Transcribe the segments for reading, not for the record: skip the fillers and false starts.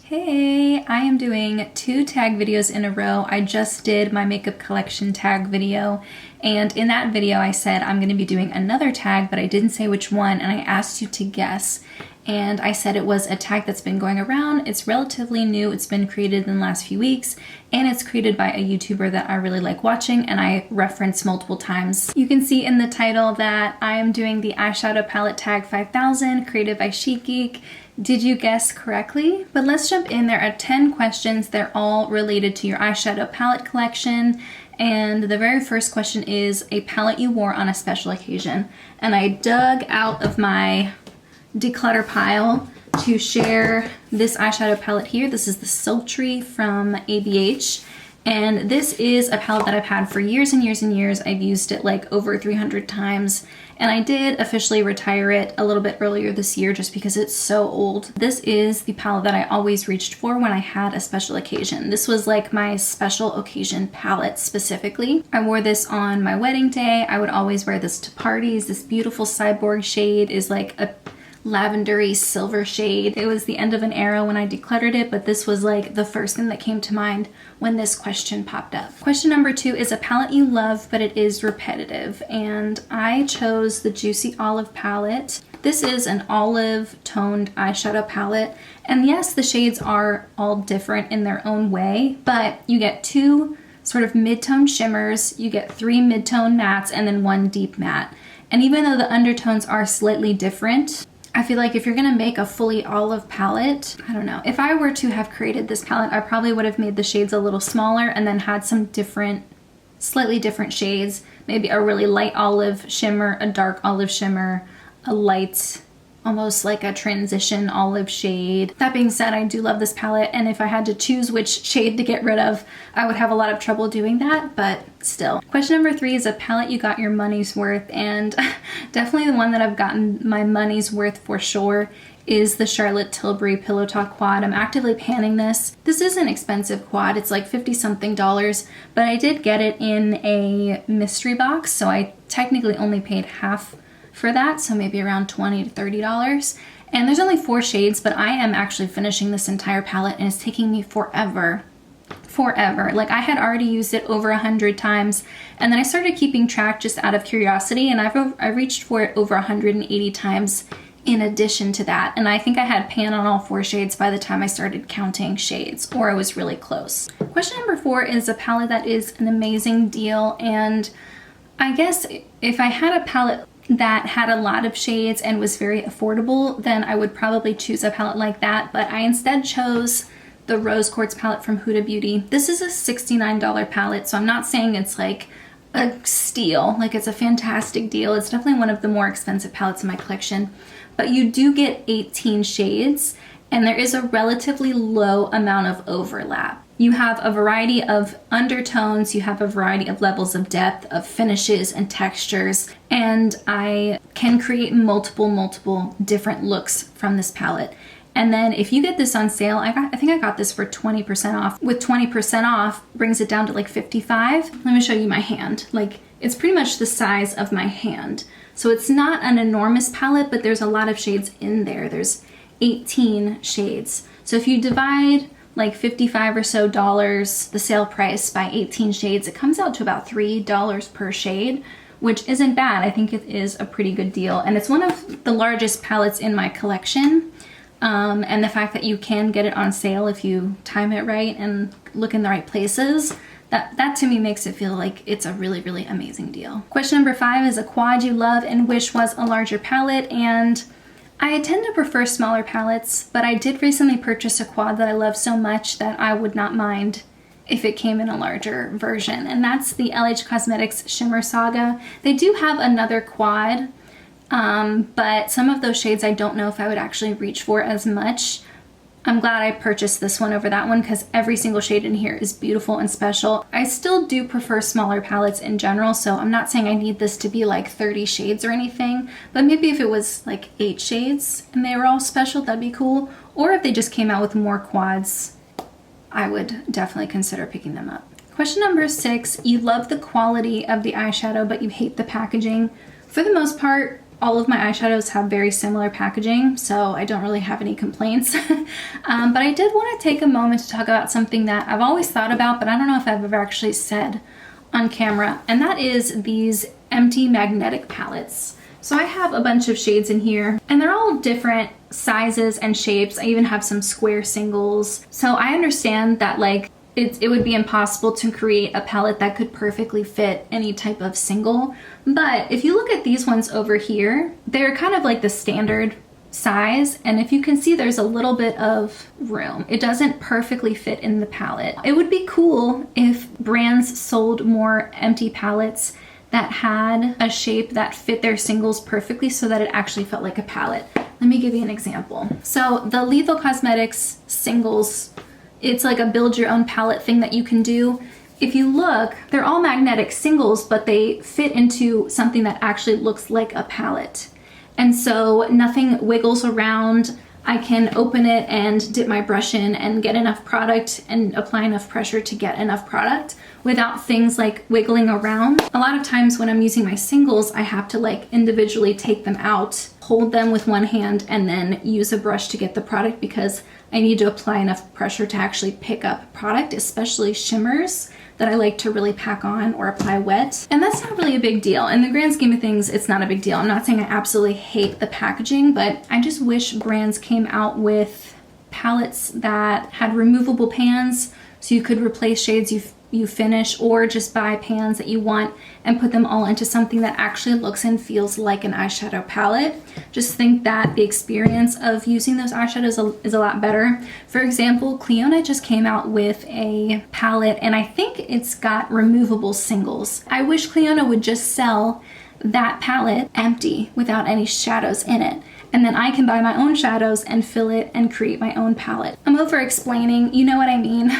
Hey, I am doing 2 tag videos in a row. I just did my makeup collection tag video, and in that video I said I'm going to be doing another tag, but I didn't say which one, and I asked you to guess. And I said it was a tag that's been going around. It's relatively new. It's been created in the last few weeks, and it's created by a YouTuber that I really like watching and I reference multiple times. You can see in the title that I am doing the eyeshadow palette tag 5000, created by Chic Geek. Did you guess correctly? But let's jump in. There are 10 questions. They're all related to your eyeshadow palette collection. And the very first question is a palette you wore on a special occasion. And I dug out of my declutter pile to share this eyeshadow palette here. This is the Sultry from ABH. And this is a palette that I've had for years and years and years. I've used it like over 300 times. And I did officially retire it a little bit earlier this year just because it's so old. This is the palette that I always reached for when I had a special occasion. This was like my special occasion palette specifically. I wore this on my wedding day. I would always wear this to parties. This beautiful cyborg shade is like a lavendery silver shade. It was the end of an era when I decluttered it, but this was like the first thing that came to mind when this question popped up. Question number 2 is a palette you love, but it is repetitive. And I chose the Juicy Olive palette. This is an olive toned eyeshadow palette. And yes, the shades are all different in their own way, but you get 2 sort of mid-tone shimmers, you get 3 mid-tone mattes, and then 1 deep matte. And even though the undertones are slightly different, I feel like if you're gonna make a fully olive palette, I don't know. If I were to have created this palette, I probably would have made the shades a little smaller and then had some different, slightly different shades. Maybe a really light olive shimmer, a dark olive shimmer, a light, almost like a transition olive shade. That being said, I do love this palette, and if I had to choose which shade to get rid of, I would have a lot of trouble doing that, but still. Question number 3 is a palette you got your money's worth, and definitely the one that I've gotten my money's worth for sure is the Charlotte Tilbury Pillow Talk Quad. I'm actively panning this. This is an expensive quad. It's like 50 something dollars, but I did get it in a mystery box, so I technically only paid half for that, so maybe around $20 to $30. And there's only 4 shades, but I am actually finishing this entire palette and it's taking me forever. Like I had already used it over 100 times, and then I started keeping track just out of curiosity, and I reached for it over 180 times in addition to that. And I think I had pan on all 4 shades by the time I started counting shades, or I was really close. Question number 4 is a palette that is an amazing deal, and I guess if I had a palette that had a lot of shades and was very affordable, then I would probably choose a palette like that, but I instead chose the Rose Quartz palette from Huda Beauty. This is a $69 palette, so I'm not saying it's like a steal, like it's a fantastic deal. It's definitely one of the more expensive palettes in my collection, but you do get 18 shades, and there is a relatively low amount of overlap. You have a variety of undertones, you have a variety of levels of depth, of finishes and textures, and I can create multiple different looks from this palette. And then if you get this on sale, I think I got this for 20% off. With 20% off, brings it down to like 55. Let me show you my hand. Like, it's pretty much the size of my hand. So it's not an enormous palette, but there's a lot of shades in there. There's 18 shades. So if you divide like $55 or so, the sale price, by 18 shades, it comes out to about $3 per shade, which isn't bad. I think it is a pretty good deal. And it's one of the largest palettes in my collection. And the fact that you can get it on sale if you time it right and look in the right places, that to me makes it feel like it's a really amazing deal. Question number 5 is a quad you love and wish was a larger palette, and I tend to prefer smaller palettes, but I did recently purchase a quad that I love so much that I would not mind if it came in a larger version, and that's the LH Cosmetics Shimmer Saga. They do have another quad, but some of those shades I don't know if I would actually reach for as much. I'm glad I purchased this one over that one because every single shade in here is beautiful and special. I still do prefer smaller palettes in general, so I'm not saying I need this to be like 30 shades or anything, but maybe if it was like 8 shades and they were all special, that'd be cool. Or if they just came out with more quads, I would definitely consider picking them up. Question number 6, you love the quality of the eyeshadow, but you hate the packaging. For the most part, all of my eyeshadows have very similar packaging, so I don't really have any complaints. But I did want to take a moment to talk about something that I've always thought about, but I don't know if I've ever actually said on camera, and that is these empty magnetic palettes. So I have a bunch of shades in here, and they're all different sizes and shapes. I even have some square singles. So I understand that like it would be impossible to create a palette that could perfectly fit any type of single. But if you look at these ones over here, they're kind of like the standard size, and if you can see, there's a little bit of room. It doesn't perfectly fit in the palette. It would be cool if brands sold more empty palettes that had a shape that fit their singles perfectly so that it actually felt like a palette. Let me give you an example. So the Lethal Cosmetics singles, it's like a build your own palette thing that you can do. If you look, they're all magnetic singles, but they fit into something that actually looks like a palette. And so nothing wiggles around. I can open it and dip my brush in and get enough product and apply enough pressure to get enough product without things like wiggling around. A lot of times when I'm using my singles, I have to like individually take them out, hold them with one hand, and then use a brush to get the product because I need to apply enough pressure to actually pick up product, especially shimmers that I like to really pack on or apply wet. And that's not really a big deal. In the grand scheme of things, it's not a big deal. I'm not saying I absolutely hate the packaging, but I just wish brands came out with palettes that had removable pans so you could replace shades you finish, or just buy pans that you want and put them all into something that actually looks and feels like an eyeshadow palette. Just think that the experience of using those eyeshadows is a lot better. For example, Clionadh just came out with a palette, and I think it's got removable singles. I wish Clionadh would just sell that palette empty without any shadows in it, and then I can buy my own shadows and fill it and create my own palette. I'm over explaining, you know what I mean.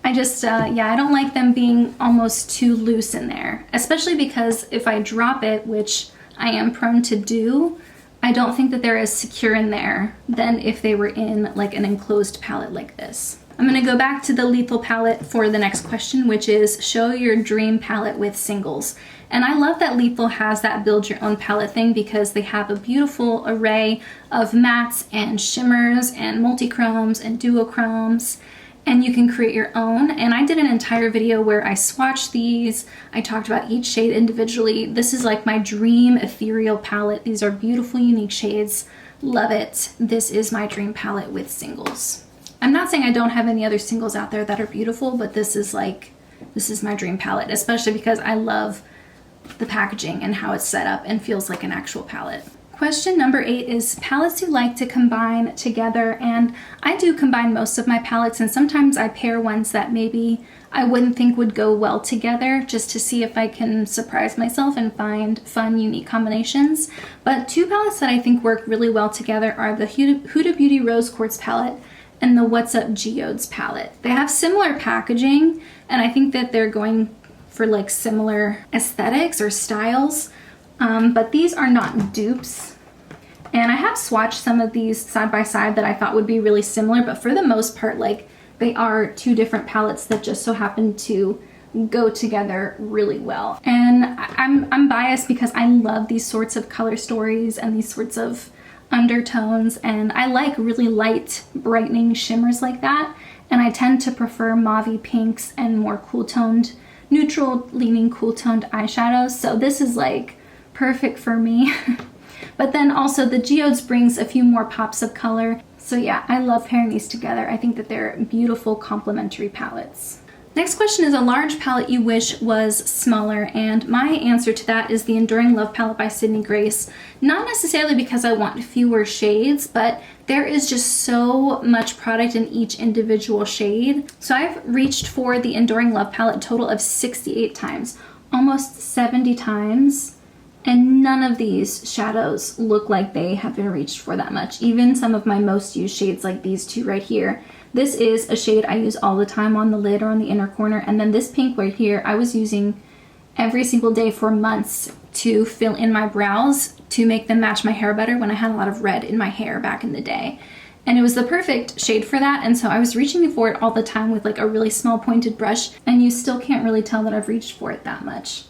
I just, yeah, I don't like them being almost too loose in there, especially because if I drop it, which I am prone to do, I don't think that they're as secure in there than if they were in like an enclosed palette like this. I'm gonna go back to the Lethal palette for the next question, which is show your dream palette with singles. And I love that Lethal has that build your own palette thing because they have a beautiful array of mattes and shimmers and multi-chromes and duochromes, and you can create your own. And I did an entire video where I swatched these. I talked about each shade individually. This is like my dream ethereal palette. These are beautiful, unique shades. Love it. This is my dream palette with singles. I'm not saying I don't have any other singles out there that are beautiful, but this is my dream palette, especially because I love the packaging and how it's set up and feels like an actual palette. Question number 8 is palettes you like to combine together, and I do combine most of my palettes, and sometimes I pair ones that maybe I wouldn't think would go well together just to see if I can surprise myself and find fun, unique combinations. But 2 palettes that I think work really well together are the Huda Beauty Rose Quartz palette and the What's Up Geodes palette. They have similar packaging, and I think that they're going for like similar aesthetics or styles. But these are not dupes, and I have swatched some of these side by side that I thought would be really similar, but for the most part, like, they are 2 different palettes that just so happen to go together really well. And I'm biased because I love these sorts of color stories and these sorts of undertones, and I like really light, brightening shimmers like that, and I tend to prefer mauve pinks and more cool-toned, neutral-leaning cool-toned eyeshadows, so this is like perfect for me. But then also the Geodes brings a few more pops of color. So yeah, I love pairing these together. I think that they're beautiful complementary palettes. Next question is a large palette you wish was smaller, and my answer to that is the Enduring Love palette by Sydney Grace. Not necessarily because I want fewer shades, but there is just so much product in each individual shade. So I've reached for the Enduring Love palette a total of 68 times, almost 70 times. And none of these shadows look like they have been reached for that much. Even some of my most used shades like these 2 right here. This is a shade I use all the time on the lid or on the inner corner. And then this pink right here, I was using every single day for months to fill in my brows to make them match my hair better when I had a lot of red in my hair back in the day. And it was the perfect shade for that. And so I was reaching for it all the time with like a really small pointed brush, and you still can't really tell that I've reached for it that much.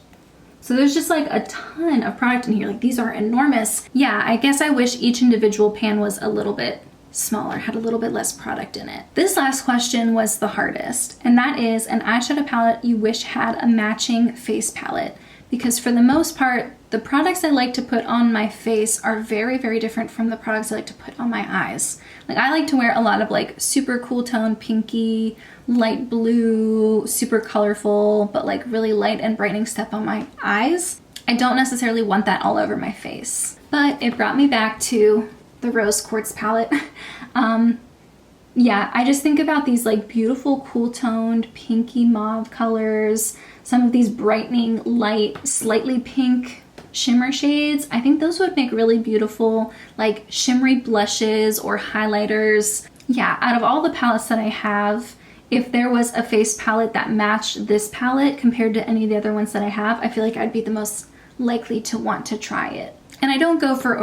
So there's just like a ton of product in here. Like these are enormous. Yeah, I guess I wish each individual pan was a little bit smaller, had a little bit less product in it. This last question was the hardest, and that is an eyeshadow palette you wish had a matching face palette. Because for the most part, the products I like to put on my face are very, very different from the products I like to put on my eyes. Like I like to wear a lot of like super cool tone, pinky, light blue, super colorful, but like really light and brightening stuff on my eyes. I don't necessarily want that all over my face. But it brought me back to the Rose Quartz palette. Yeah, I just think about these like beautiful cool toned pinky mauve colors, some of these brightening light, slightly pink shimmer shades. I think those would make really beautiful like shimmery blushes or highlighters. Yeah, out of all the palettes that I have, if there was a face palette that matched this palette compared to any of the other ones that I have, I feel like I'd be the most likely to want to try it. And I don't go for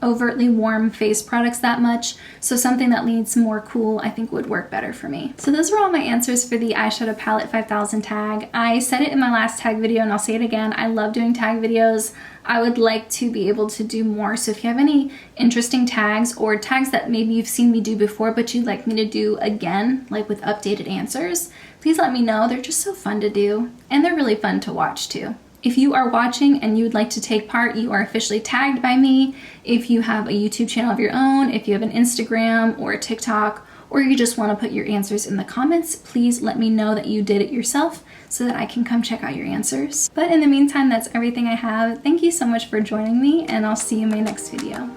overtly warm face products that much, so something that leans more cool I think would work better for me. So those are all my answers for the eyeshadow palette 5000 tag. I said it in my last tag video and I'll say it again, I love doing tag videos. I would like to be able to do more, so if you have any interesting tags or tags that maybe you've seen me do before but you'd like me to do again, like with updated answers, please let me know. They're just so fun to do and they're really fun to watch too. If you are watching and you would like to take part, you are officially tagged by me. If you have a YouTube channel of your own, if you have an Instagram or a TikTok, or you just want to put your answers in the comments, please let me know that you did it yourself so that I can come check out your answers. But in the meantime, that's everything I have. Thank you so much for joining me, and I'll see you in my next video.